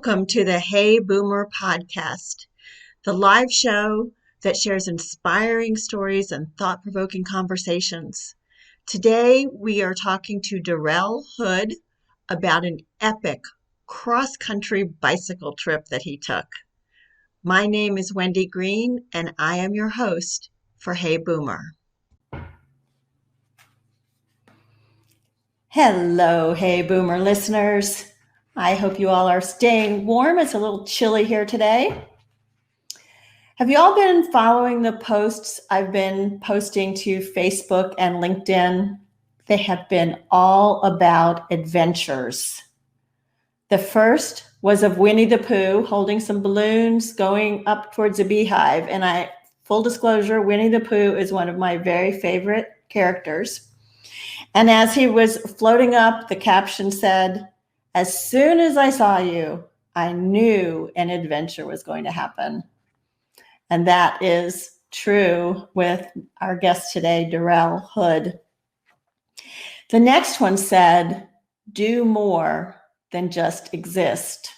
Welcome to the Hey Boomer podcast, the live show that shares inspiring stories and thought-provoking conversations. Today, we are talking to Durrell Hood about an epic cross-country bicycle trip that he took. My name is Wendy Green, and I am your host for Hey Boomer. Hello, Hey Boomer listeners. I hope you all are staying warm. It's a little chilly here today. Have you all been following the posts I've been posting to Facebook and LinkedIn? They have been all about adventures. The first was of Winnie the Pooh holding some balloons going up towards a beehive. And full disclosure, Winnie the Pooh is one of my very favorite characters. And as he was floating up, the caption said, "As soon as I saw you, I knew an adventure was going to happen." And that is true with our guest today, Durrell Hood. The next one said, "Do more than just exist."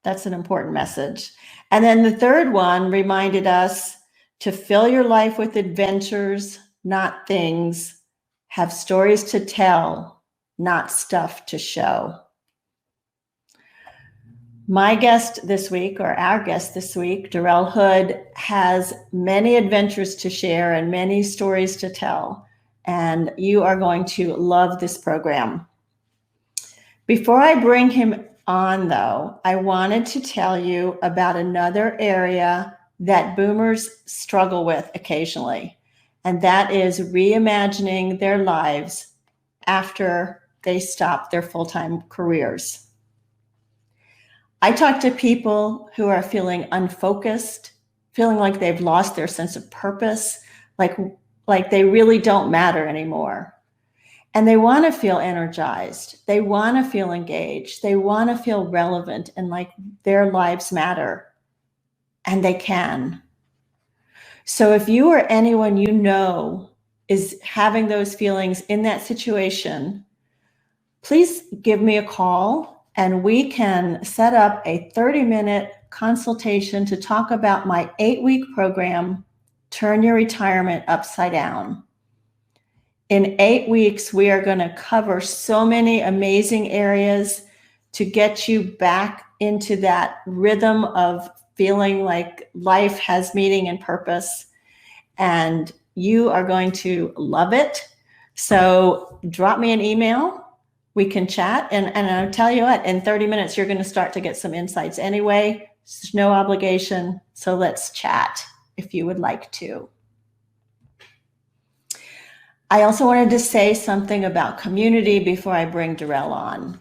That's an important message. And then the third one reminded us to fill your life with adventures, not things. Have stories to tell, not stuff to show. My guest this week, or our guest this week, Durrell Hood, has many adventures to share and many stories to tell, and you are going to love this program. Before I bring him on, though, I wanted to tell you about another area that boomers struggle with occasionally, and that is reimagining their lives after they stop their full-time careers. I talk to people who are feeling unfocused, feeling like they've lost their sense of purpose, like they really don't matter anymore. And they want to feel energized. They want to feel engaged. They want to feel relevant and like their lives matter. And they can. So if you or anyone you know is having those feelings in that situation, please give me a call and we can set up a 30-minute consultation to talk about my 8-week program, Turn Your Retirement Upside Down. In 8 weeks, we are going to cover so many amazing areas to get you back into that rhythm of feeling like life has meaning and purpose, and you are going to love it. So drop me an email. We can chat, and I'll tell you what, in 30 minutes, you're going to start to get some insights anyway. There's no obligation, so let's chat if you would like to. I also wanted to say something about community before I bring Durrell on.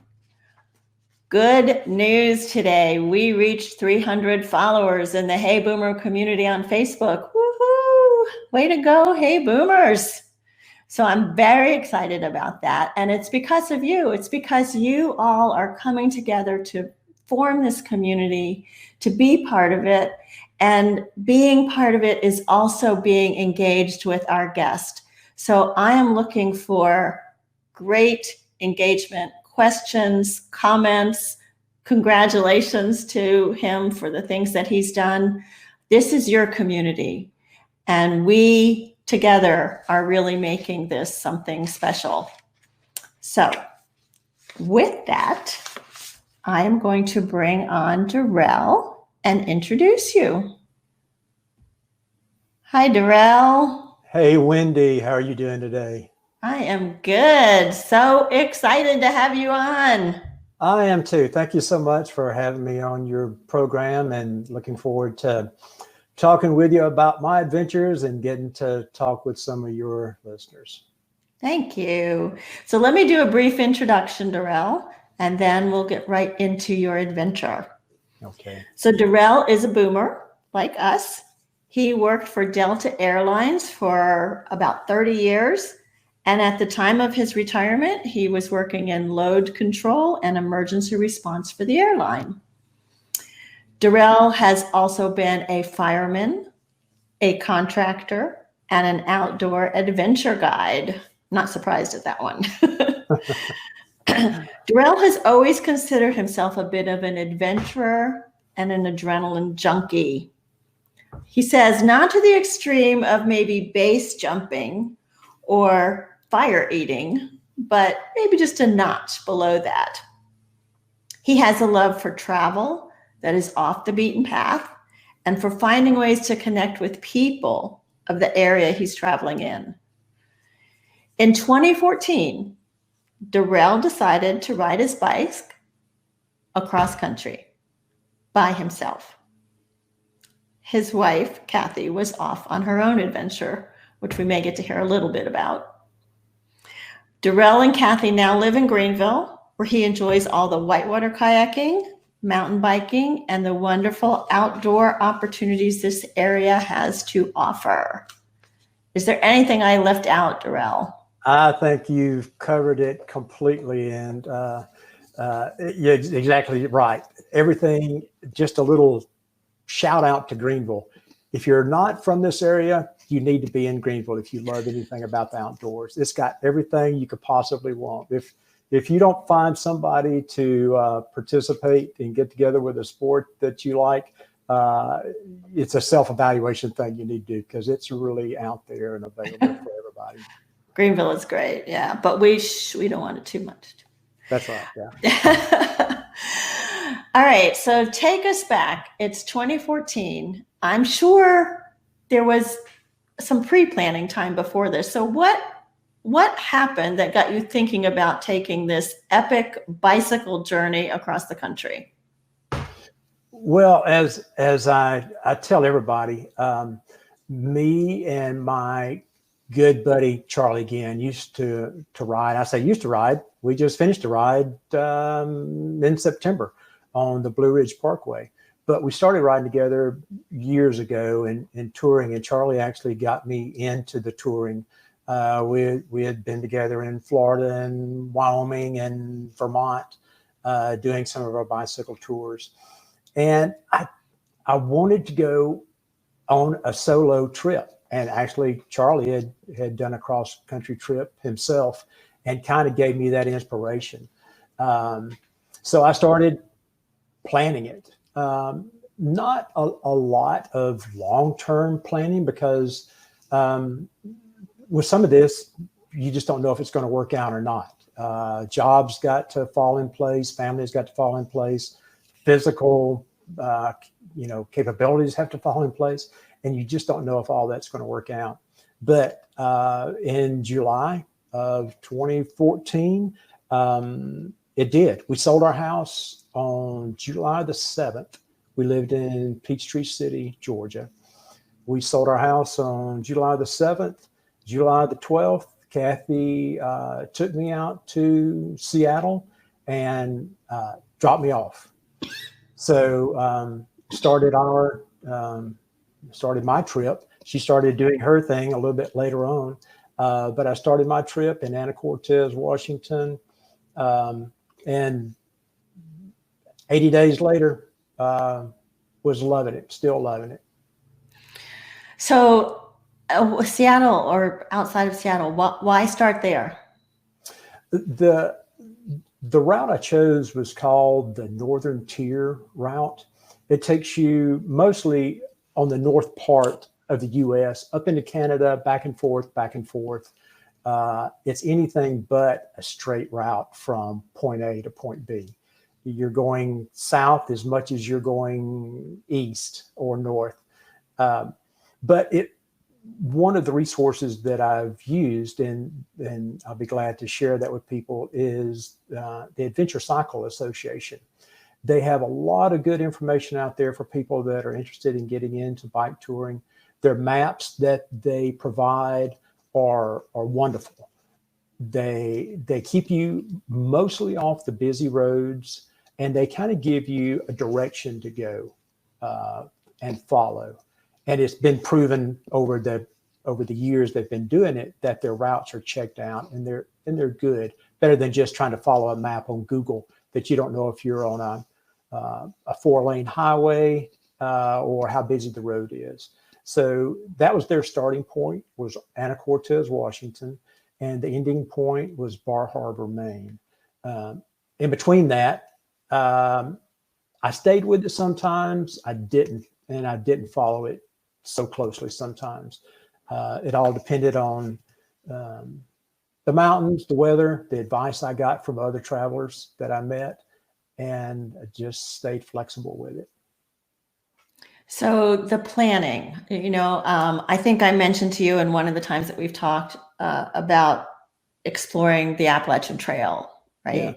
Good news today. We reached 300 followers in the Hey Boomer community on Facebook. Woohoo! Way to go, Hey Boomers. So I'm very excited about that. And it's because of you. It's because you all are coming together to form this community, to be part of it. And being part of it is also being engaged with our guest. So I am looking for great engagement, questions, comments, congratulations to him for the things that he's done. This is your community, and we together are really making this something special. So with that, I am going to bring on Durrell and introduce you. Hi, Durrell. Hey, Wendy, how are you doing today? I am good. So excited to have you on. I am too. Thank you so much for having me on your program, and looking forward to talking with you about my adventures and getting to talk with some of your listeners. Thank you. So let me do a brief introduction, Durrell, and then we'll get right into your adventure. Okay. So Durrell is a boomer like us. He worked for Delta Airlines for about 30 years. And at the time of his retirement, he was working in load control and emergency response for the airline. Durrell has also been a fireman, a contractor, and an outdoor adventure guide. Not surprised at that one. Durrell has always considered himself a bit of an adventurer and an adrenaline junkie. He says, not to the extreme of maybe base jumping or fire eating, but maybe just a notch below that. He has a love for travel that is off the beaten path and for finding ways to connect with people of the area he's traveling in. In 2014, Durrell decided to ride his bike across country by himself. His wife, Kathy, was off on her own adventure, which we may get to hear a little bit about. Durrell and Kathy now live in Greenville, where he enjoys all the whitewater kayaking, mountain biking, and the wonderful outdoor opportunities this area has to offer. Is there anything I left out, Durrell? I think you've covered it completely, and you're exactly right. Everything, just a little shout out to Greenville. If you're not from this area, you need to be in Greenville if you love anything about the outdoors. It's got everything you could possibly want. If you don't find somebody to participate and get together with a sport that you like, it's a self-evaluation thing you need to do, because it's really out there and available for everybody. Greenville is great, yeah, but we don't want it too much. That's right, yeah. All right, so take us back. It's 2014. I'm sure there was some pre-planning time before this. So what happened that got you thinking about taking this epic bicycle journey across the country? Well, as I tell everybody, me and my good buddy Charlie again used to ride. I say used to ride. We just finished a ride in September on the Blue Ridge Parkway. But we started riding together years ago and touring, and Charlie actually got me into the touring. We had been together in Florida and Wyoming and Vermont doing some of our bicycle tours. And I wanted to go on a solo trip. And actually, Charlie had done a cross-country trip himself and kind of gave me that inspiration. So I started planning it. Not a lot of long-term planning, because with some of this, you just don't know if it's going to work out or not. Jobs got to fall in place, families got to fall in place, physical capabilities have to fall in place, and you just don't know if all that's going to work out. But in July of 2014, it did. We sold our house on July the 7th. We lived in Peachtree City, Georgia. We sold our house on July the 7th. July the 12th, Kathy took me out to Seattle and dropped me off. So started my trip. She started doing her thing a little bit later on. But I started my trip in Anacortes, Washington. And 80 days later, was loving it, still loving it. So Seattle, or outside of Seattle, why start there? The route I chose was called the Northern Tier route. It takes you mostly on the north part of the U.S., up into Canada, back and forth, back and forth. It's anything but a straight route from point A to point B. You're going south as much as you're going east or north. But one of the resources that I've used, and I'll be glad to share that with people, is the Adventure Cycle Association. They have a lot of good information out there for people that are interested in getting into bike touring. Their maps that they provide are wonderful. They keep you mostly off the busy roads, and they kind of give you a direction to go and follow. And it's been proven over the years they've been doing it that their routes are checked out and they're good, better than just trying to follow a map on Google that you don't know if you're on a 4-lane highway or how busy the road is. So that was their starting point, was Anacortes, Washington, and the ending point was Bar Harbor, Maine. in between that, I stayed with it sometimes. I didn't, and I didn't follow it so closely sometimes. It all depended on the mountains, the weather, the advice I got from other travelers that I met, and I just stayed flexible with it. So the planning, I think I mentioned to you in one of the times that we've talked about exploring the Appalachian Trail, right? Yeah.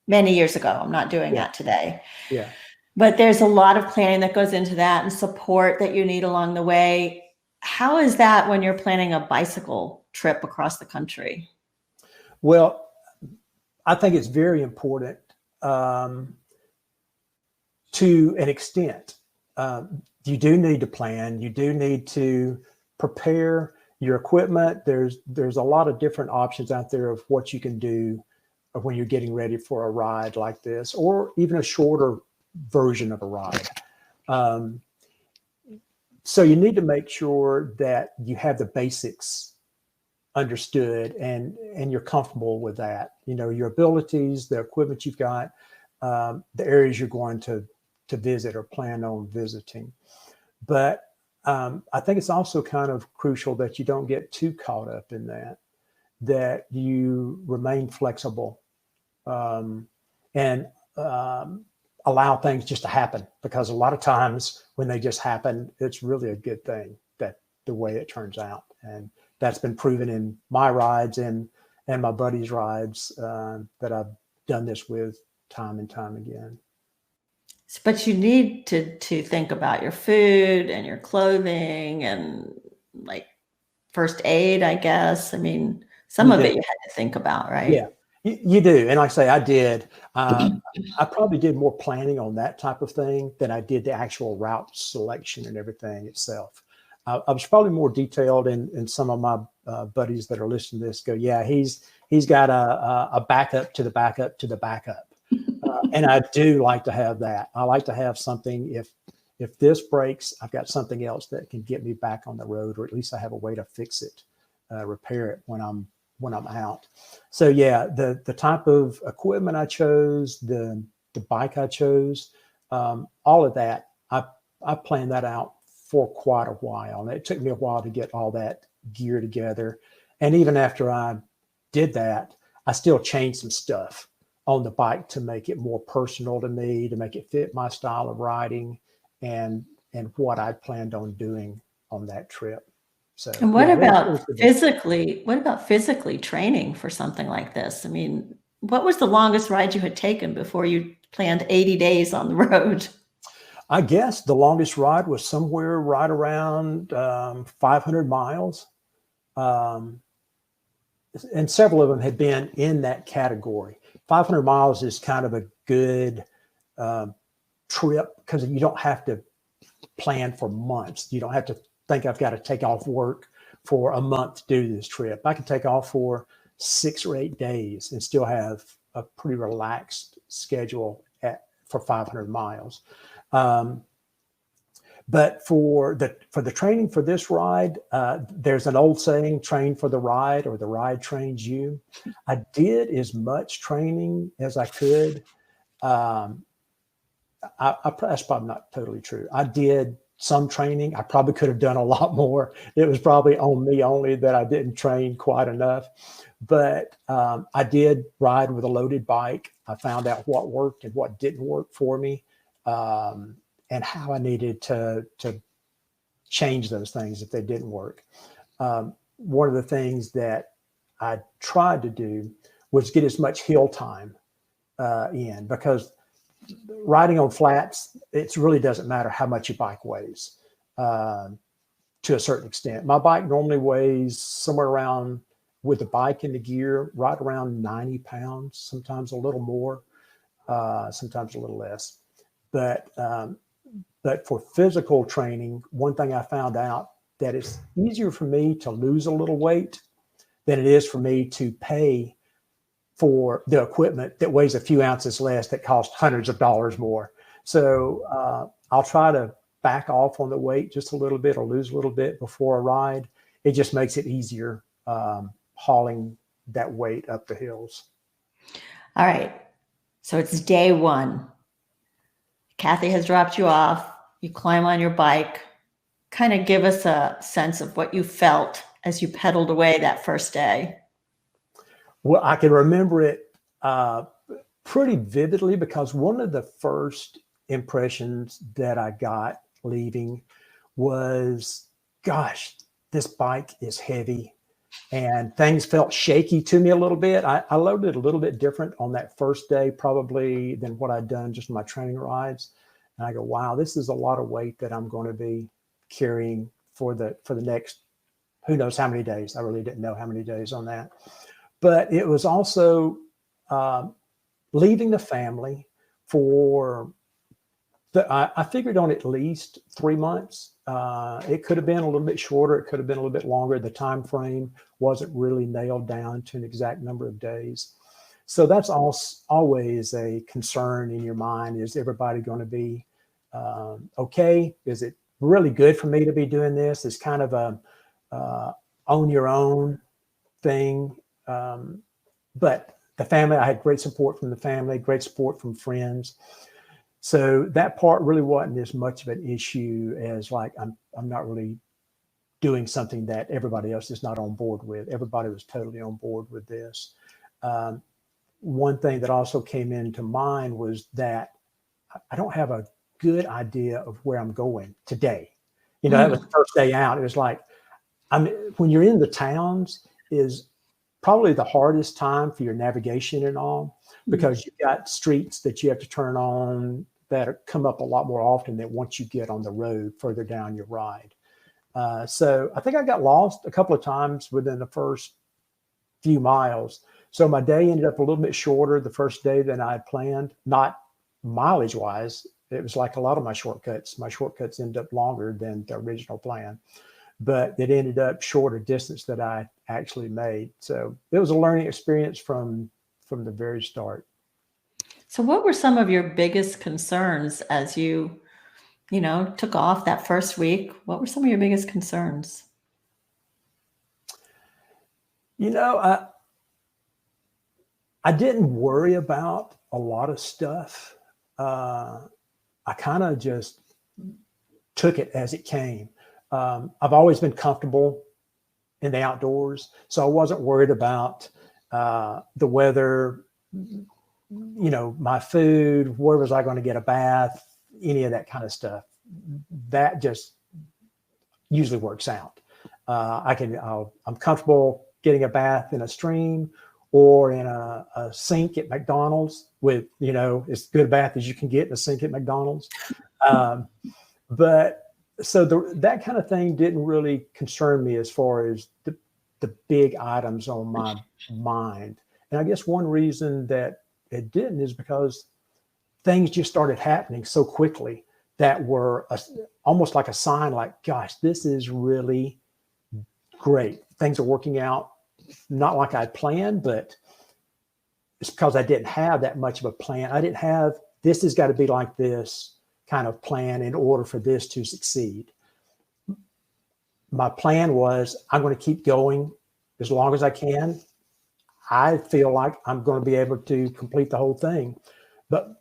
Many years ago. I'm not doing that today. Yeah. But there's a lot of planning that goes into that and support that you need along the way. How is that when you're planning a bicycle trip across the country? Well, I think it's very important to an extent. You do need to plan. You do need to prepare your equipment. There's a lot of different options out there of what you can do when you're getting ready for a ride like this, or even a shorter version of a ride. So you need to make sure that you have the basics understood and you're comfortable with that. Your abilities, the equipment you've got, the areas you're going to visit or plan on visiting. But I think it's also kind of crucial that you don't get too caught up in that you remain flexible and allow things just to happen, because a lot of times when they just happen, it's really a good thing that the way it turns out. And that's been proven in my rides and my buddies' rides that I've done this with time and time again. But you need to think about your food and your clothing and like first aid, I guess. I mean, some of it you had to think about, right? Yeah, you do. And like I say, I did. I probably did more planning on that type of thing than I did the actual route selection and everything itself. I was probably more detailed, and some of my buddies that are listening to this go, yeah, he's got a backup to the backup to the backup. And I do like to have that. I like to have something, if this breaks, I've got something else that can get me back on the road, or at least I have a way to fix it, repair it when I'm out. So yeah, the type of equipment I chose, the bike I chose, all of that, I planned that out for quite a while. And it took me a while to get all that gear together. And even after I did that, I still changed some stuff on the bike to make it more personal to me, to make it fit my style of riding and what I planned on doing on that trip. So, and what about physically training for something like this? I mean, what was the longest ride you had taken before you planned 80 days on the road? I guess the longest ride was somewhere right around 500 miles. And several of them had been in that category. 500 miles is kind of a good trip because you don't have to plan for months. You don't have to think I've got to take off work for a month to do this trip. I can take off for 6 or 8 days and still have a pretty relaxed schedule for 500 miles. But for the training for this ride, there's an old saying, train for the ride or the ride trains you. I did as much training as I could. That's probably not totally true. I did some training. I probably could have done a lot more. It was probably on me only that I didn't train quite enough. But I did ride with a loaded bike. I found out what worked and what didn't work for me. And how I needed to change those things if they didn't work. One of the things that I tried to do was get as much hill time in, because riding on flats, it really doesn't matter how much your bike weighs to a certain extent. My bike normally weighs somewhere around, with the bike and the gear, right around 90 pounds, sometimes a little more, sometimes a little less. But for physical training, one thing I found out that it's easier for me to lose a little weight than it is for me to pay for the equipment that weighs a few ounces less that costs hundreds of dollars more. So I'll try to back off on the weight just a little bit or lose a little bit before a ride. It just makes it easier hauling that weight up the hills. All right. So it's day one. Kathy has dropped you off. You climb on your bike. Kind of give us a sense of what you felt as you pedaled away that first day. Well, I can remember it pretty vividly because one of the first impressions that I got leaving was, gosh, this bike is heavy. And things felt shaky to me a little bit. I loaded a little bit different on that first day, probably than what I'd done just in my training rides. And I go, wow, this is a lot of weight that I'm going to be carrying for the next, who knows how many days. I really didn't know how many days on that. But it was also leaving the family for I figured on at least 3 months. It could have been a little bit shorter. It could have been a little bit longer. The time frame wasn't really nailed down to an exact number of days. So that's always a concern in your mind. Is everybody going to be okay? Is it really good for me to be doing this? It's kind of a own your own thing. But the family, I had great support from the family, great support from friends. So that part really wasn't as much of an issue as like, I'm not really doing something that everybody else is not on board with. Everybody was totally on board with this. One thing that also came into mind was that I don't have a good idea of where I'm going today. You know, that was the first day out. It was like, when you're in the towns is probably the hardest time for your navigation and all, because you've got streets that you have to turn on that come up a lot more often than once you get on the road further down your ride. So I think I got lost a couple of times within the first few miles. So my day ended up a little bit shorter the first day than I had planned, not mileage wise. It was like a lot of my shortcuts. My shortcuts ended up longer than the original plan, but it ended up shorter distance that I actually made. So it was a learning experience from the very start. So what were some of your biggest concerns as you took off that first week? What were some of your biggest concerns? I didn't worry about a lot of stuff. I kind of just took it as it came. I've always been comfortable in the outdoors, so I wasn't worried about the weather, my food, where was I going to get a bath, any of that kind of stuff. That just usually works out. I'm comfortable getting a bath in a stream or in a sink at McDonald's with, as good a bath as you can get in a sink at McDonald's. But so that kind of thing didn't really concern me as far as the big items on my mind. And I guess one reason that it didn't is because things just started happening so quickly that were almost like a sign, like, gosh, this is really great. Things are working out not like I planned, but it's because I didn't have that much of a plan. I didn't have, this has got to be like this kind of plan in order for this to succeed. My plan was, I'm going to keep going as long as I can. I feel like I'm going to be able to complete the whole thing, but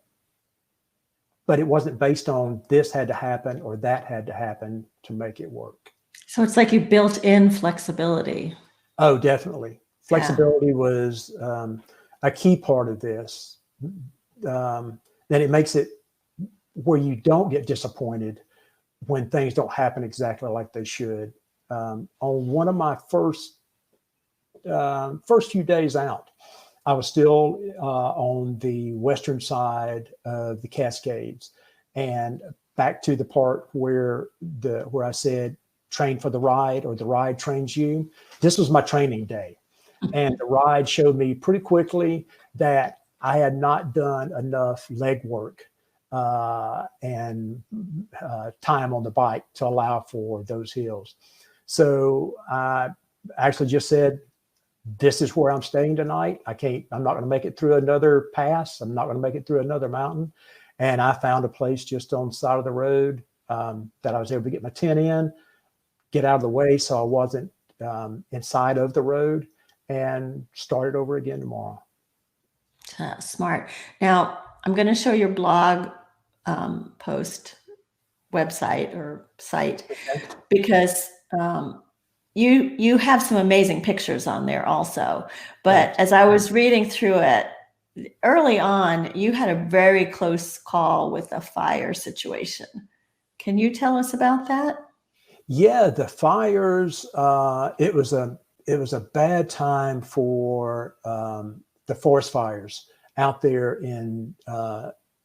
it wasn't based on this had to happen or that had to happen to make it work. So it's like you built in flexibility. Oh, definitely. Flexibility was a key part of this. Then it makes it where you don't get disappointed when things don't happen exactly like they should. On one of my first few days out, I was still on the western side of the Cascades, and back to the part where I said, train for the ride, or the ride trains you. This was my training day. And the ride showed me pretty quickly that I had not done enough leg work and time on the bike to allow for those hills. So I actually just said, this is where I'm staying tonight. I'm not going to make it through another pass. I'm not going to make it through another mountain. And I found a place just on the side of the road that I was able to get my tent in, get out of the way so I wasn't inside of the road, and start it over again tomorrow. Smart. Now, I'm going to show your blog post website or site because you have some amazing pictures on there also. But as I was reading through it, early on, you had a very close call with a fire situation. Can you tell us about that? Yeah, the fires. It was a bad time for the forest fires out there in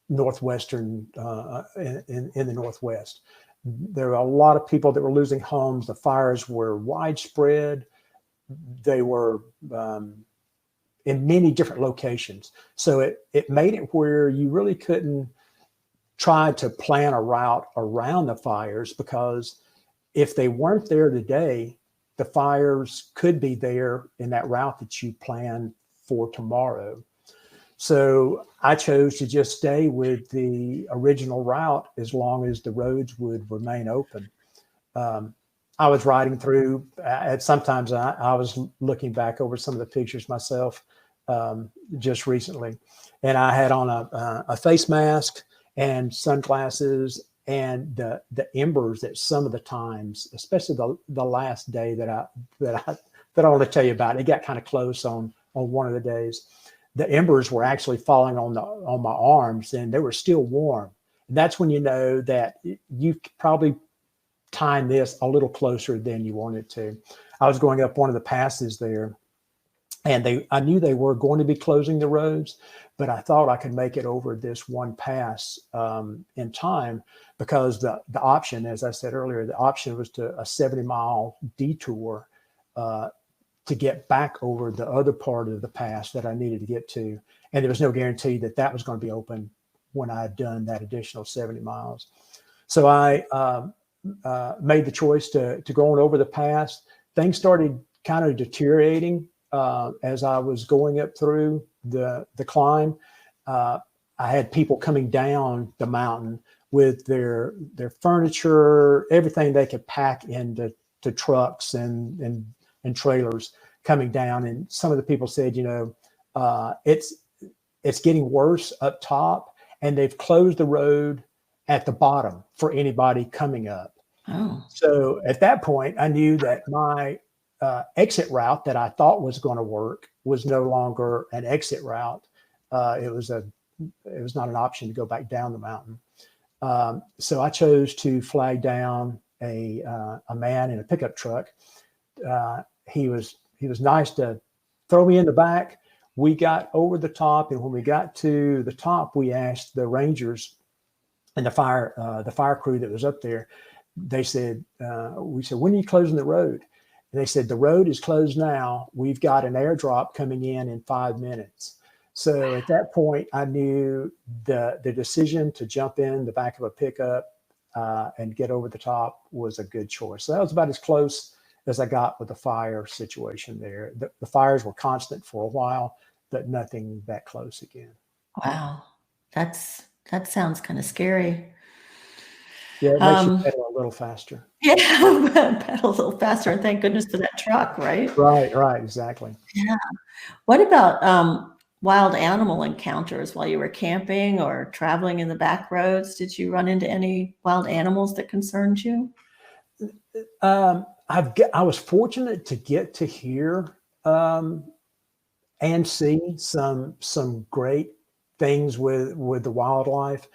northwestern in the Northwest. There were a lot of people that were losing homes. The fires were widespread. They were in many different locations. So it made it where you really couldn't try to plan a route around the fires, because if they weren't there today, the fires could be there in that route that you planned for tomorrow. So I chose to just stay with the original route as long as the roads would remain open. I was riding through, sometimes I was looking back over some of the pictures myself just recently, and I had on a face mask and sunglasses, and the embers that some of the times, especially the last day that I want to tell you about, it got kind of close on one of the days. The embers were actually falling on my arms, and they were still warm. And that's when you know that you probably timed this a little closer than you wanted to. I was going up one of the passes there, and I knew they were going to be closing the roads, but I thought I could make it over this one pass in time, because the option, as I said earlier, the option was a 70-mile detour to get back over the other part of the pass that I needed to get to. And there was no guarantee that that was going to be open when I had done that additional 70 miles. So I made the choice to go on over the pass. Things started kind of deteriorating as I was going up through the climb. I had people coming down the mountain with their furniture, everything they could pack into trucks and trailers coming down. And some of the people said, it's getting worse up top, and they've closed the road at the bottom for anybody coming up. Oh. So at that point, I knew that my exit route that I thought was going to work was no longer an exit route. It was not an option to go back down the mountain. So I chose to flag down a man in a pickup truck. He was nice to throw me in the back. We got over the top, and when we got to the top, we asked the rangers and the fire crew that was up there. They said, we said, when are you closing the road? And they said, the road is closed now. We've got an airdrop coming in 5 minutes. So at that point, I knew the decision to jump in the back of a pickup and get over the top was a good choice. So that was about as close as I got with the fire situation there. The fires were constant for a while, but nothing that close again. Wow. That sounds kind of scary. Yeah, it makes you pedal a little faster. Yeah, pedal a little faster, and thank goodness for that truck, right? Right, exactly. Yeah. What about wild animal encounters while you were camping or traveling in the back roads? Did you run into any wild animals that concerned you? I was fortunate to get to hear and see some great things with the wildlife.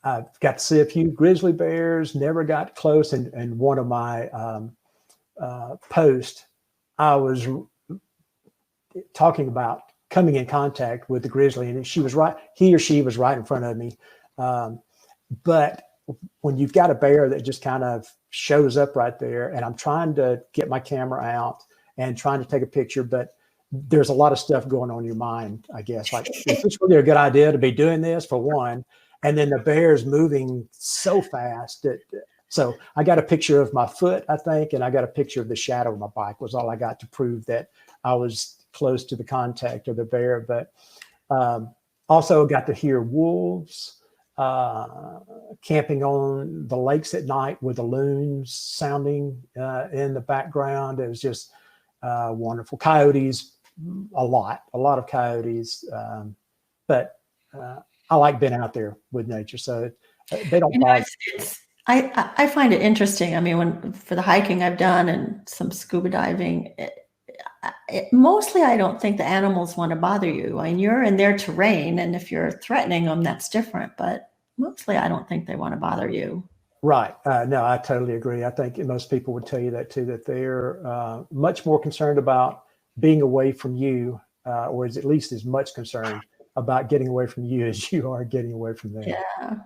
I've got to see a few grizzly bears, never got close. And one of my posts, I was talking about coming in contact with the grizzly, and he or she was right in front of me. But when you've got a bear that just kind of shows up right there, and I'm trying to get my camera out and trying to take a picture, but there's a lot of stuff going on in your mind, I guess. Like, is this really a good idea to be doing this, for one? And then the bear's moving so fast so I got a picture of my foot, I think, and I got a picture of the shadow of my bike was all I got to prove that I was close to the contact of the bear. But also got to hear wolves camping on the lakes at night with the loons sounding in the background. It was just wonderful. Coyotes a lot of coyotes. But I like being out there with nature, so they don't bother. I find it interesting. I mean, for the hiking I've done and some scuba diving, mostly I don't think the animals want to bother you. I mean, you're in their terrain, and if you're threatening them, that's different. But mostly, I don't think they want to bother you. Right. No, I totally agree. I think most people would tell you that too, that they're much more concerned about being away from you, or is at least as much concerned about getting away from you as you are getting away from them. Yeah.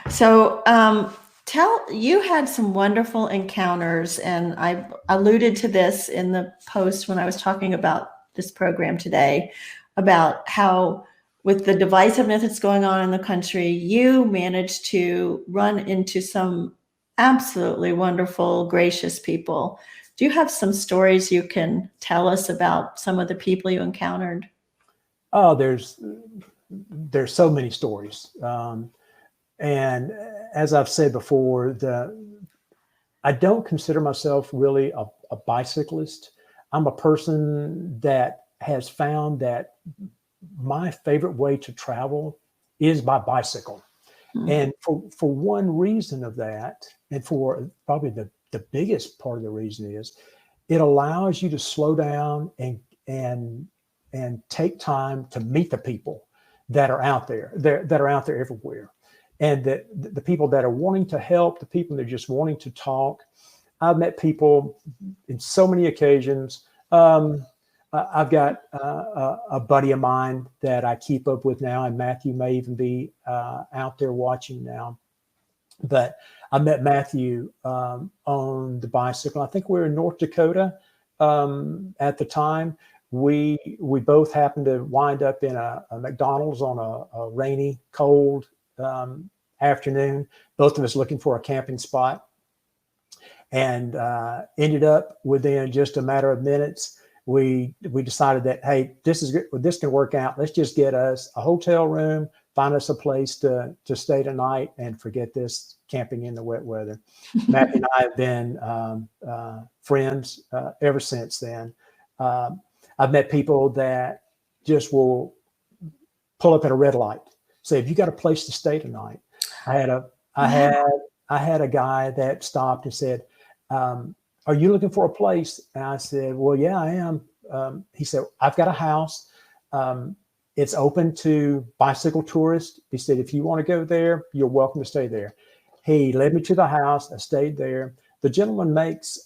So, you had some wonderful encounters, and I alluded to this in the post when I was talking about this program today, about how with the divisiveness that's going on in the country, you managed to run into some absolutely wonderful, gracious people. Do you have some stories you can tell us about some of the people you encountered? Oh, there's so many stories. And as I've said before, I don't consider myself really a bicyclist. I'm a person that has found that my favorite way to travel is by bicycle. Mm-hmm. And for one reason of that, and for probably the biggest part of the reason is it allows you to slow down and take time to meet the people that are out there, that are out there everywhere. And the people that are wanting to help, the people that are just wanting to talk. I've met people in so many occasions. I've got a buddy of mine that I keep up with now, and Matthew may even be out there watching now. But I met Matthew on the bicycle. I think we were in North Dakota at the time. We both happened to wind up in a McDonald's on a rainy, cold afternoon, both of us looking for a camping spot, and ended up within just a matter of minutes. We decided that, hey, this is good. This can work out. Let's just get us a hotel room, find us a place to stay tonight, and forget this camping in the wet weather. Matt and I have been friends ever since then. I've met people that just will pull up at a red light, say, "Have you got a place to stay tonight?" I had a guy that stopped and said, "Are you looking for a place?" And I said, "Well, yeah, I am." He said, "I've got a house. It's open to bicycle tourists." He said, "If you want to go there, you're welcome to stay there." He led me to the house. I stayed there. The gentleman makes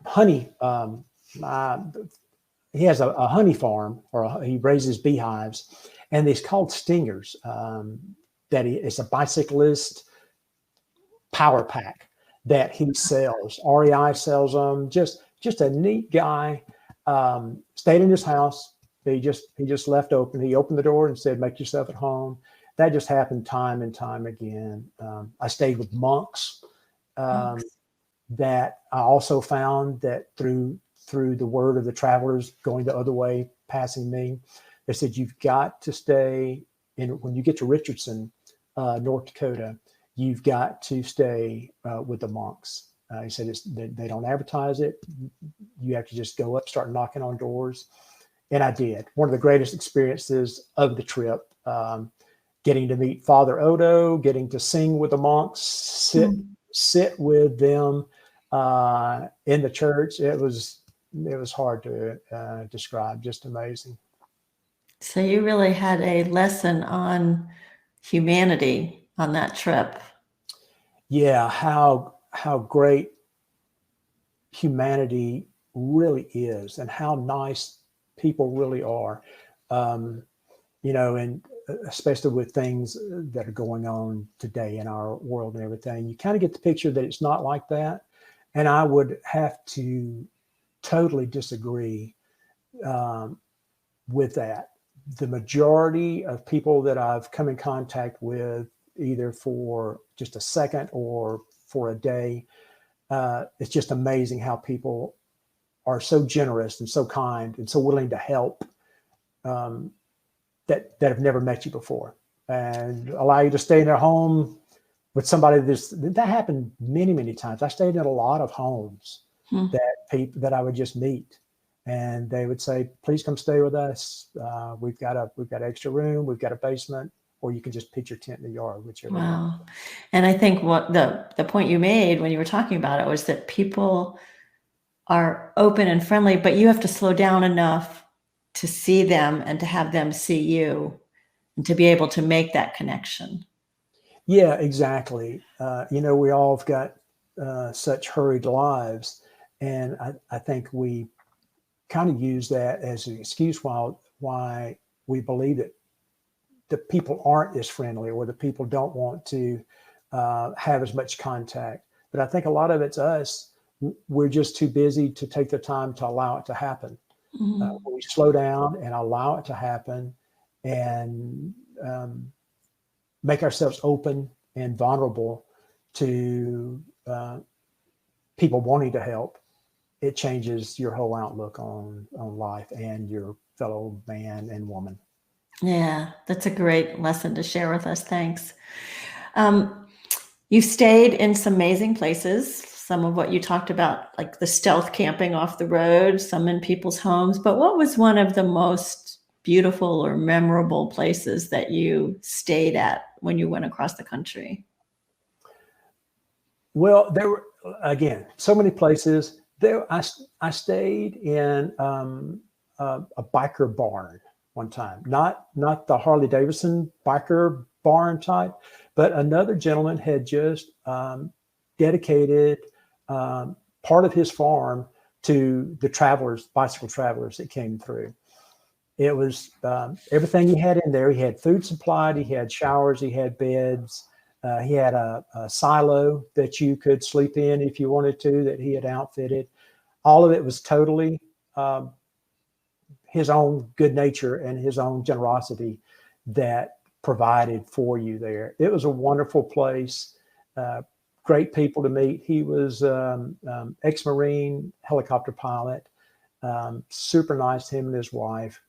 honey. He has a honey farm, or he raises beehives, and it's called Stingers. It's a bicyclist power pack that he sells. REI sells them. Just a neat guy. Stayed in his house. He just left open. He opened the door and said, "Make yourself at home." That just happened time and time again. I stayed with monks. That I also found that through the word of the travelers going the other way, passing me, they said, "You've got to stay when you get to Richardson, North Dakota, you've got to stay with the monks." He said they don't advertise it. You have to just go up, start knocking on doors. And I did. One of the greatest experiences of the trip, getting to meet Father Odo, getting to sing with the monks, sit with them in the church. It was hard to describe. Just amazing. So you really had a lesson on humanity on that trip. Yeah, how great humanity really is, and how nice people really are. And especially with things that are going on today in our world and everything, you kind of get the picture that it's not like that. And I would have to totally disagree with that. The majority of people that I've come in contact with, either for just a second or for a day, it's just amazing how people are so generous and so kind and so willing to help, that have never met you before, and allow you to stay in their home with somebody. That happened many, many times. I stayed in a lot of homes that I would just meet, and they would say, "Please come stay with us. We've got extra room. We've got a basement, or you can just pitch your tent in the yard, whichever." Wow. And I think what the point you made when you were talking about it was that people are open and friendly, but you have to slow down enough to see them and to have them see you and to be able to make that connection. Yeah, exactly. We all have got such hurried lives, and I think we kind of use that as an excuse why we believe that the people aren't as friendly, or the people don't want to have as much contact. But I think a lot of it's us. We're just too busy to take the time to allow it to happen. Mm-hmm. When we slow down and allow it to happen, and make ourselves open and vulnerable to people wanting to help, it changes your whole outlook on life and your fellow man and woman. Yeah, that's a great lesson to share with us. Thanks. You stayed in some amazing places. Some of what you talked about, like the stealth camping off the road, some in people's homes. But what was one of the most beautiful or memorable places that you stayed at when you went across the country? Well, there were, again, so many places. I stayed in a biker barn one time, not the Harley Davidson biker barn type, but another gentleman had just dedicated part of his farm to the bicycle travelers that came through. It was everything he had in there. He had food supplied, he had showers, he had beds, he had a silo that you could sleep in if you wanted to, that he had outfitted. All of it was totally his own good nature and his own generosity that provided for you there. It was a wonderful place, great people to meet. He was ex-Marine helicopter pilot, super nice, him and his wife.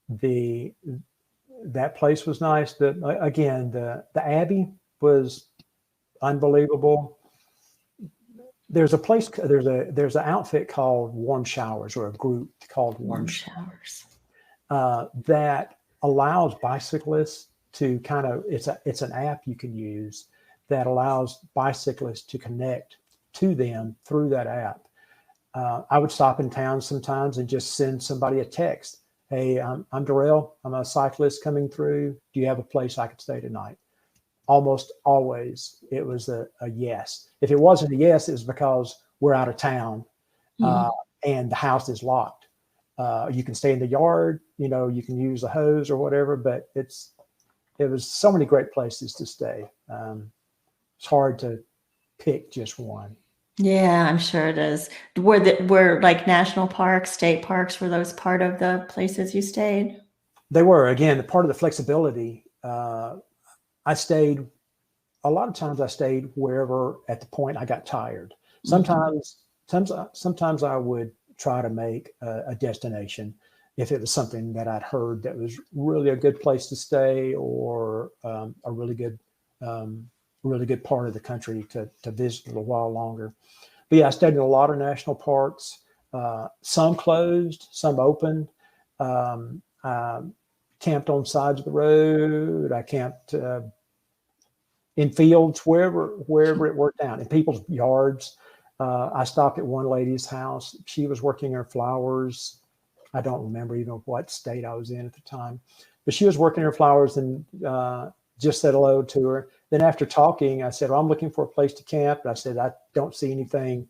That place was nice. The Abbey was unbelievable. There's an outfit called Warm Showers, or a group called Warm Showers, that allows bicyclists to it's an app you can use that allows bicyclists to connect to them through that app. I would stop in town sometimes and just send somebody a text. "Hey, I'm Durrell. I'm a cyclist coming through. Do you have a place I could stay tonight?" Almost always it was a yes. If it wasn't a yes, it was because we're out of town, and the house is locked. You can stay in the yard, you can use the hose or whatever, but it was so many great places to stay. It's hard to pick just one. Yeah, I'm sure it is. Were like national parks, state parks, were those part of the places you stayed? They were, again, part of the flexibility. I stayed a lot of times. I stayed wherever at the point I got tired. Sometimes I would try to make a destination if it was something that I'd heard that was really a good place to stay, or a really good part of the country to visit a little while longer. But yeah, I stayed in a lot of national parks. Some closed, some opened. I camped on sides of the road. I camped in fields, wherever it worked out, in people's yards. I stopped at one lady's house. She was working her flowers. I don't remember even what state I was in at the time, but she was working her flowers, and just said hello to her. Then after talking, I said, "Well, I'm looking for a place to camp." And I said, "I don't see anything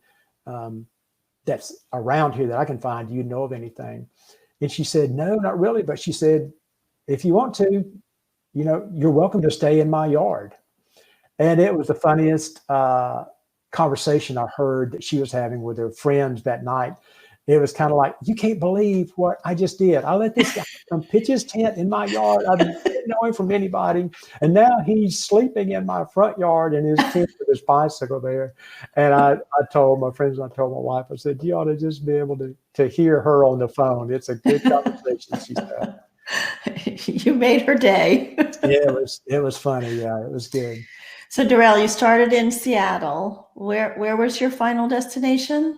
that's around here that I can find. Do you know of anything?" And she said, "No, not really." But she said, "If you want to, you're welcome to stay in my yard." And it was the funniest conversation I heard that she was having with her friends that night. It was kind of like, "You can't believe what I just did. I let this guy come pitch his tent in my yard. I didn't know him from anybody. And now he's sleeping in my front yard in his tent with his bicycle there." And I told my friends, I told my wife, I said, "You ought to just be able to hear her on the phone. It's a good conversation," she said. You made her day. Yeah, it was funny. Yeah, it was good. So Durrell, you started in Seattle. Where was your final destination?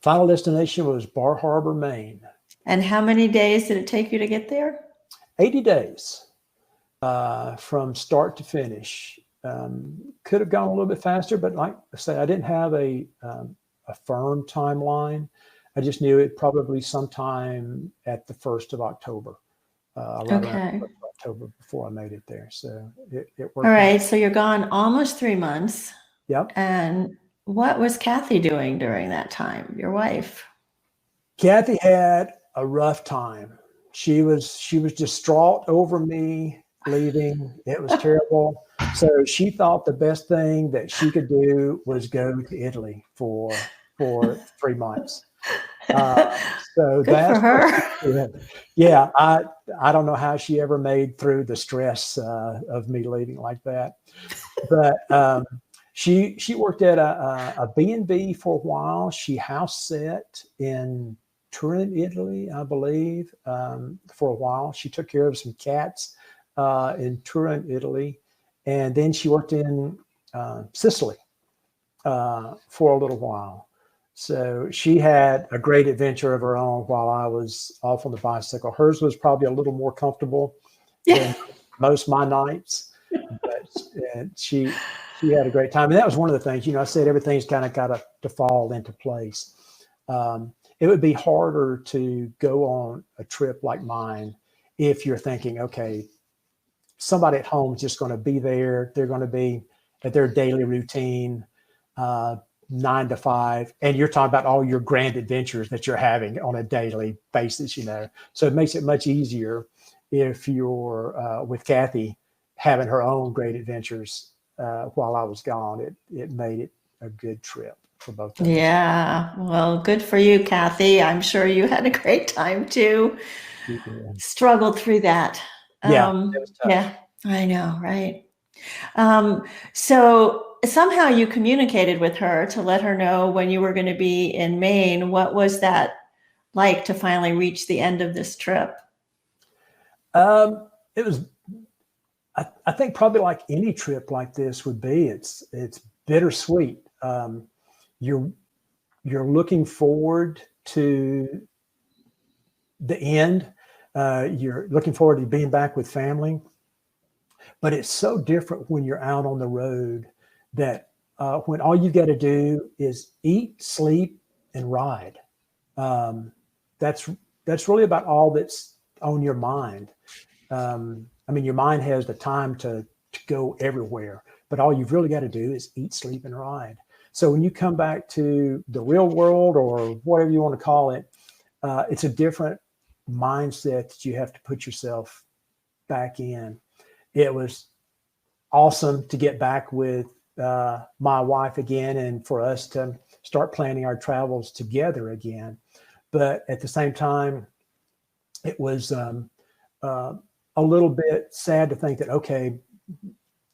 Final destination was Bar Harbor, Maine. And how many days did it take you to get there? 80 days from start to finish. Could have gone a little bit faster, but like I say, I didn't have a firm timeline. I just knew it probably sometime at the 1st of October, right around the 1st of October before I made it there. So it worked. All right. So you're gone almost 3 months. Yep. And what was Kathy doing during that time, your wife? Kathy had a rough time. She was distraught over me leaving. It was terrible. So she thought the best thing that she could do was go to Italy for 3 months. So good for her. Yeah, I don't know how she ever made through the stress of me leaving like that. But she worked at a B&B for a while. She house sat in Turin, Italy, I believe, for a while. She took care of some cats in Turin, Italy. And then she worked in Sicily for a little while. So she had a great adventure of her own while I was off on the bicycle. Hers was probably a little more comfortable than most of my nights, but she had a great time. And that was one of the things, I said everything's kind of got to fall into place. It would be harder to go on a trip like mine if you're thinking, okay, somebody at home is just going to be there. They're going to be at their daily routine, 9 to 5. And you're talking about all your grand adventures that you're having on a daily basis, So it makes it much easier if you're with Kathy having her own great adventures while I was gone. It made it a good trip for both of us. Yeah. Well, good for you, Kathy. I'm sure you had a great time too. Struggled through that. Yeah, it was tough. Yeah, I know, right? So somehow you communicated with her to let her know when you were going to be in Maine. What was that like to finally reach the end of this trip? It was, I think probably like any trip like this would be, it's bittersweet. You're looking forward to the end. You're looking forward to being back with family, but it's so different when you're out on the road that when all you got to do is eat, sleep, and ride. That's really about all that's on your mind. Your mind has the time to go everywhere, but all you've really got to do is eat, sleep, and ride. So when you come back to the real world, or whatever you want to call it, it's a different mindset that you have to put yourself back in. It was awesome to get back with my wife again and for us to start planning our travels together again. But at the same time, it was a little bit sad to think that, okay,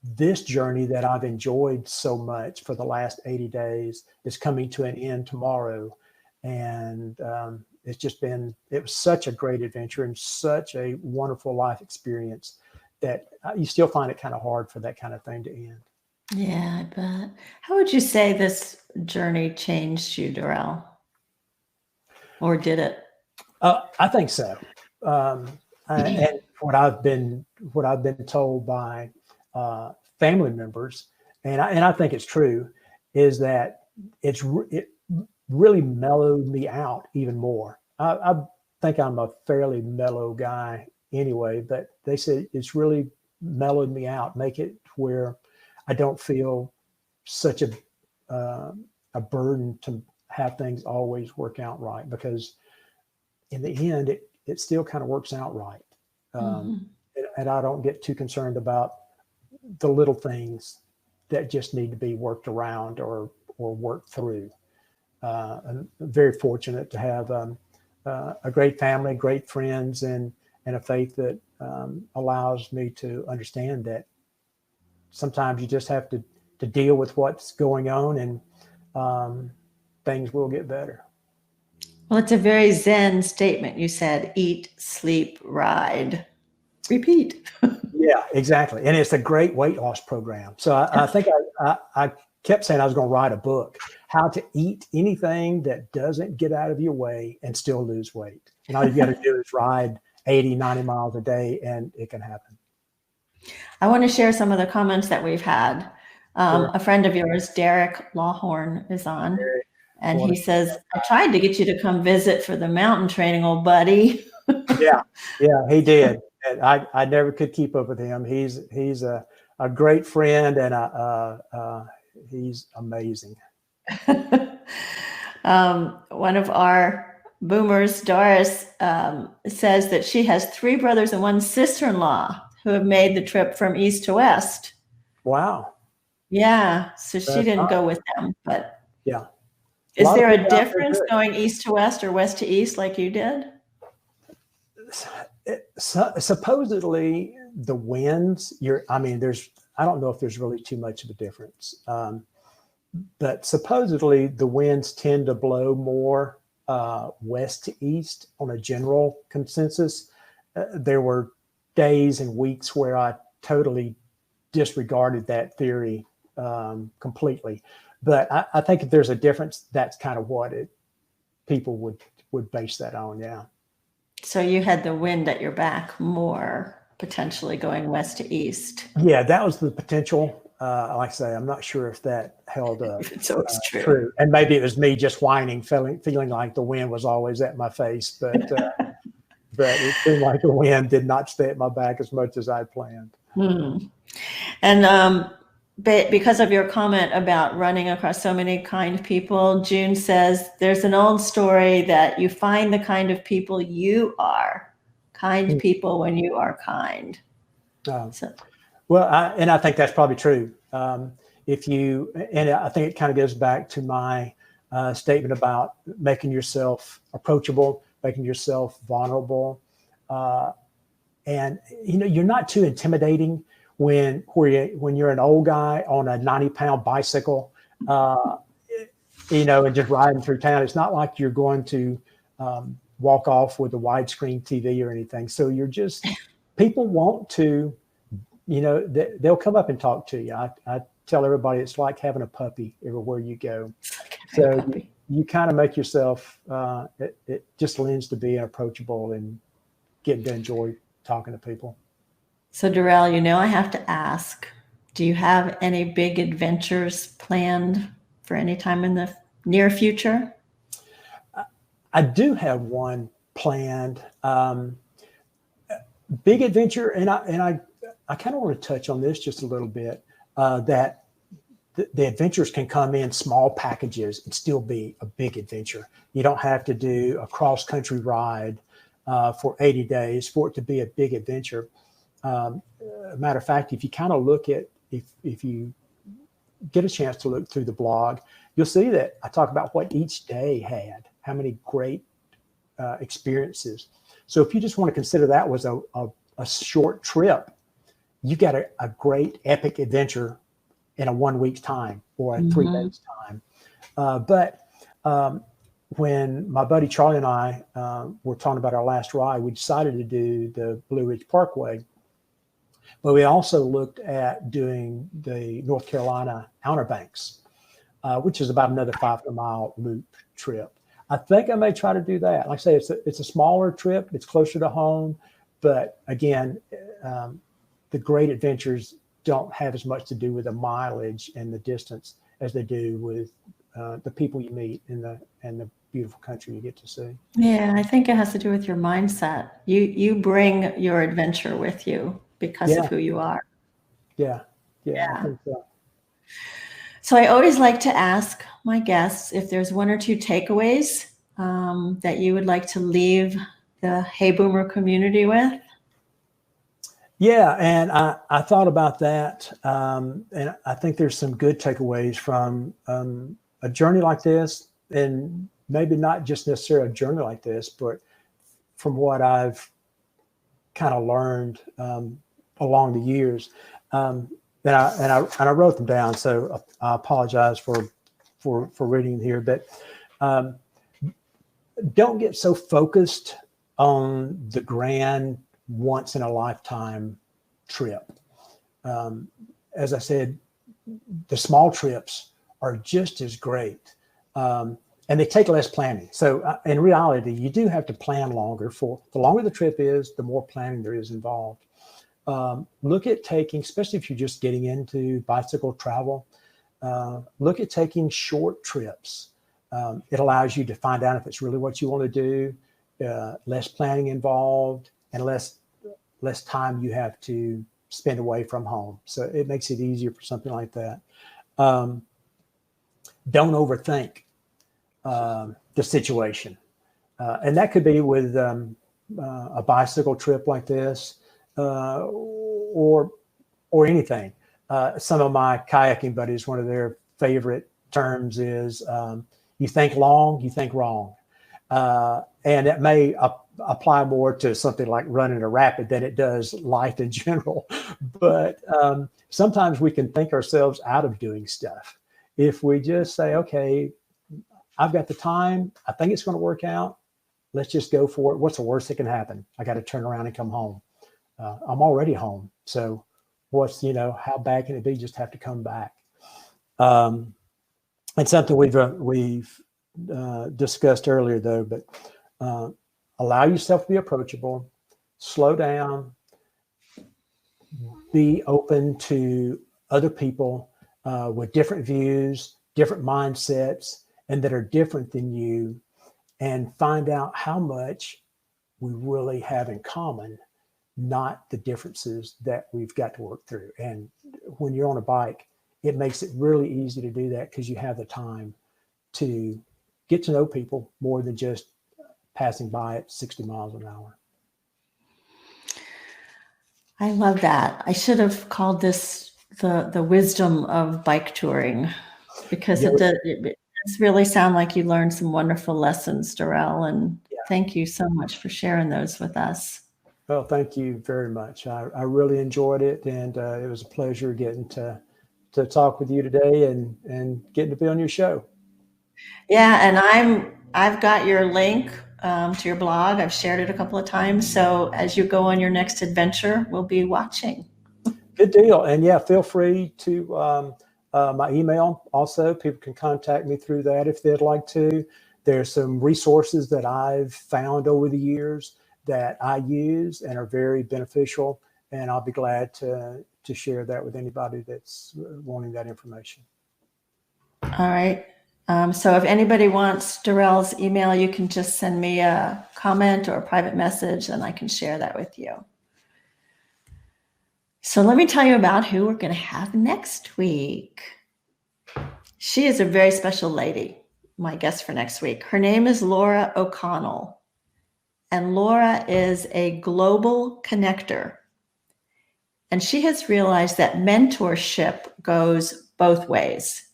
this journey that I've enjoyed so much for the last 80 days is coming to an end tomorrow. And it was such a great adventure and such a wonderful life experience that you still find it kind of hard for that kind of thing to end. Yeah, I bet. How would you say this journey changed you, Durrell? Or did it? I think so. And what I've been told by family members, and I think it's true, is that it really mellowed me out even more. I think I'm a fairly mellow guy anyway, but they said it's really mellowed me out, make it where I don't feel such a burden to have things always work out right, because in the end, it still kind of works out right. And I don't get too concerned about the little things that just need to be worked around or worked through. I'm very fortunate to have a great family, great friends, and a faith that allows me to understand that sometimes you just have to deal with what's going on, and things will get better. Well, it's a very Zen statement. You said, eat, sleep, ride, repeat. Yeah, exactly. And it's a great weight loss program. So I think I kept saying I was going to write a book, how to eat anything that doesn't get out of your way and still lose weight. And all you got to do is ride 80, 90 miles a day and it can happen. I want to share some of the comments that we've had. Sure. A friend of yours, Derek Lawhorn, is on, and he says, I tried to get you to come visit for the mountain training, old buddy. Yeah, he did. And I never could keep up with him. He's a great friend, and he's amazing. One of our boomers, Doris, says that she has 3 brothers and 1 sister-in-law who have made the trip from east to west. Wow. Yeah, so she didn't go with them, but yeah. Is there a difference going east to west or west to east like you did? Supposedly the winds, I don't know if there's really too much of a difference. But supposedly the winds tend to blow more west to east on a general consensus. There were days and weeks where I totally disregarded that theory completely. But I think if there's a difference, that's kind of what people would base that on. Yeah. So you had the wind at your back more potentially going west to east. Yeah, that was the potential. Like I say, I'm not sure if that held up. So it's true. And maybe it was me just whining, feeling like the wind was always at my face. But but it seemed like the wind did not stay at my back as much as I planned. And because of your comment about running across so many kind people, June says there's an old story that you find the kind of people you are, kind people when you are kind. Well, I think that's probably true. And I think it kind of goes back to my statement about making yourself approachable, making yourself vulnerable. And, you're not too intimidating when you're an old guy on a 90-pound bicycle, and just riding through town. It's not like you're going to walk off with a widescreen TV or anything. So people want to, they'll come up and talk to you. I tell everybody it's like having a puppy everywhere you go. So you kind of make yourself, it just lends to being approachable and getting to enjoy talking to people. So Durrell, I have to ask, do you have any big adventures planned for any time in the near future? I do have one planned, big adventure. And I kind of want to touch on this just a little bit, that the adventures can come in small packages and still be a big adventure. You don't have to do a cross-country ride for 80 days for it to be a big adventure. Matter of fact, if you kind of look at, if you get a chance to look through the blog, you'll see that I talk about what each day had, how many great experiences. So if you just want to consider that was a short trip, you got a great epic adventure in a 1 week's time or a 3 days time. But when my buddy Charlie and I were talking about our last ride, we decided to do the Blue Ridge Parkway. But we also looked at doing the North Carolina Outer Banks, which is about another 500-mile loop trip. I think I may try to do that. Like I say, it's a smaller trip. It's closer to home. But again, the great adventures don't have as much to do with the mileage and the distance as they do with the people you meet and the beautiful country you get to see. Yeah, I think it has to do with your mindset. You bring your adventure with you because of who you are. Yeah. I think so. So I always like to ask my guests if there's 1 or 2 takeaways that you would like to leave the Hey Boomer community with. Yeah, and I thought about that, and I think there's some good takeaways from a journey like this, and maybe not just necessarily a journey like this, but from what I've kind of learned along the years. And I wrote them down, so I apologize for reading here. But don't get so focused on the grand once in a lifetime trip. As I said, the small trips are just as great. And they take less planning. So in reality, you do have to plan longer. For the longer the trip is, the more planning there is involved. Look at taking, especially if you're just getting into bicycle travel, look at taking short trips. It allows you to find out if it's really what you want to do, less planning involved, and less time you have to spend away from home. So it makes it easier for something like that. Don't overthink the situation. And that could be with a bicycle trip like this, or anything. Some of my kayaking buddies, one of their favorite terms is you think long, you think wrong. And it may apply more to something like running a rapid than it does life in general. But sometimes we can think ourselves out of doing stuff. If we just say, okay, I've got the time, I think it's going to work out, let's just go for it. What's the worst that can happen? I got to turn around and come home. I'm already home. So how bad can it be? Just have to come back. It's something we've discussed earlier though, but allow yourself to be approachable, slow down, be open to other people with different views, different mindsets, and that are different than you, and find out how much we really have in common, not the differences that we've got to work through. And when you're on a bike, it makes it really easy to do that because you have the time to get to know people more than just passing by at 60 miles an hour. I love that. I should have called this the wisdom of bike touring, because it does really sound like you learned some wonderful lessons, Durrell, and thank you so much for sharing those with us. Well, thank you very much. I really enjoyed it, and it was a pleasure getting to talk with you today and getting to be on your show. Yeah, and I've got your link to your blog. I've shared it a couple of times. So as you go on your next adventure, we'll be watching. Good deal. And yeah, feel free to my email also. People can contact me through that if they'd like to. There's some resources that I've found over the years that I use and are very beneficial. And I'll be glad to share that with anybody that's wanting that information. All right. So if anybody wants Durrell's email, you can just send me a comment or a private message, and I can share that with you. So let me tell you about who we're going to have next week. She is a very special lady, my guest for next week. Her name is Laura O'Connell, and Laura is a global connector. And she has realized that mentorship goes both ways.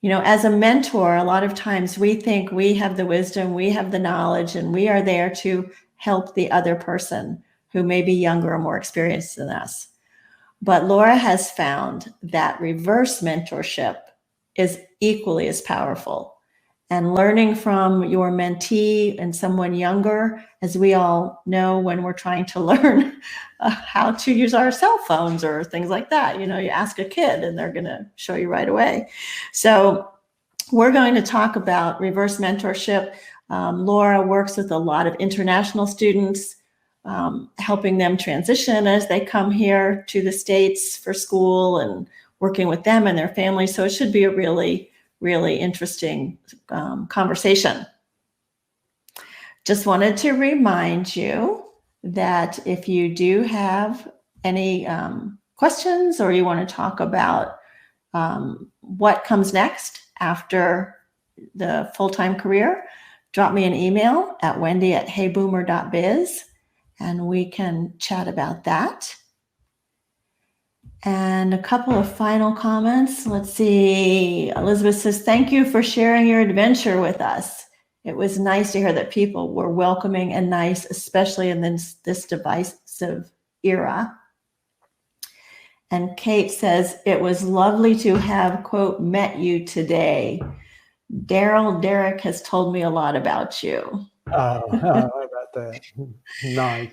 As a mentor, a lot of times we think we have the wisdom, we have the knowledge, and we are there to help the other person who may be younger or more experienced than us. But Laura has found that reverse mentorship is equally as powerful. And learning from your mentee and someone younger, as we all know when we're trying to learn how to use our cell phones or things like that, you ask a kid and they're going to show you right away. So we're going to talk about reverse mentorship. Laura works with a lot of international students, helping them transition as they come here to the States for school and working with them and their families. So it should be a really, really interesting conversation. Just wanted to remind you that if you do have any questions or you want to talk about what comes next after the full-time career, drop me an email at wendy@heyboomer.biz and we can chat about that. And a couple of final comments. Let's see. Elizabeth says, thank you for sharing your adventure with us. It was nice to hear that people were welcoming and nice, especially in this divisive era. And Kate says, it was lovely to have, quote, met you today. Derek has told me a lot about you. How about that? Nice.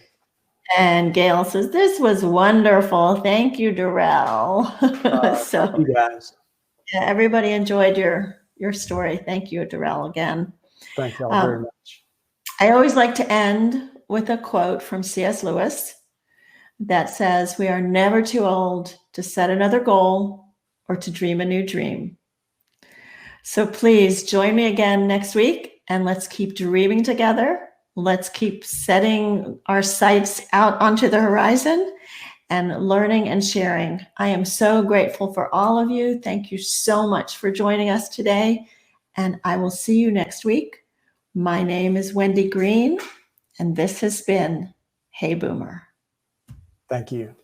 And Gail says, this was wonderful. Thank you, Durrell. Thank you guys. Yeah, everybody enjoyed your story. Thank you, Durrell, again. Thank y'all very much. I always like to end with a quote from C.S. Lewis that says, "We are never too old to set another goal or to dream a new dream." So please join me again next week, and let's keep dreaming together. Let's keep setting our sights out onto the horizon and learning and sharing. I am so grateful for all of you. Thank you so much for joining us today, and I will see you next week. My name is Wendy Green, and this has been Hey Boomer. Thank you.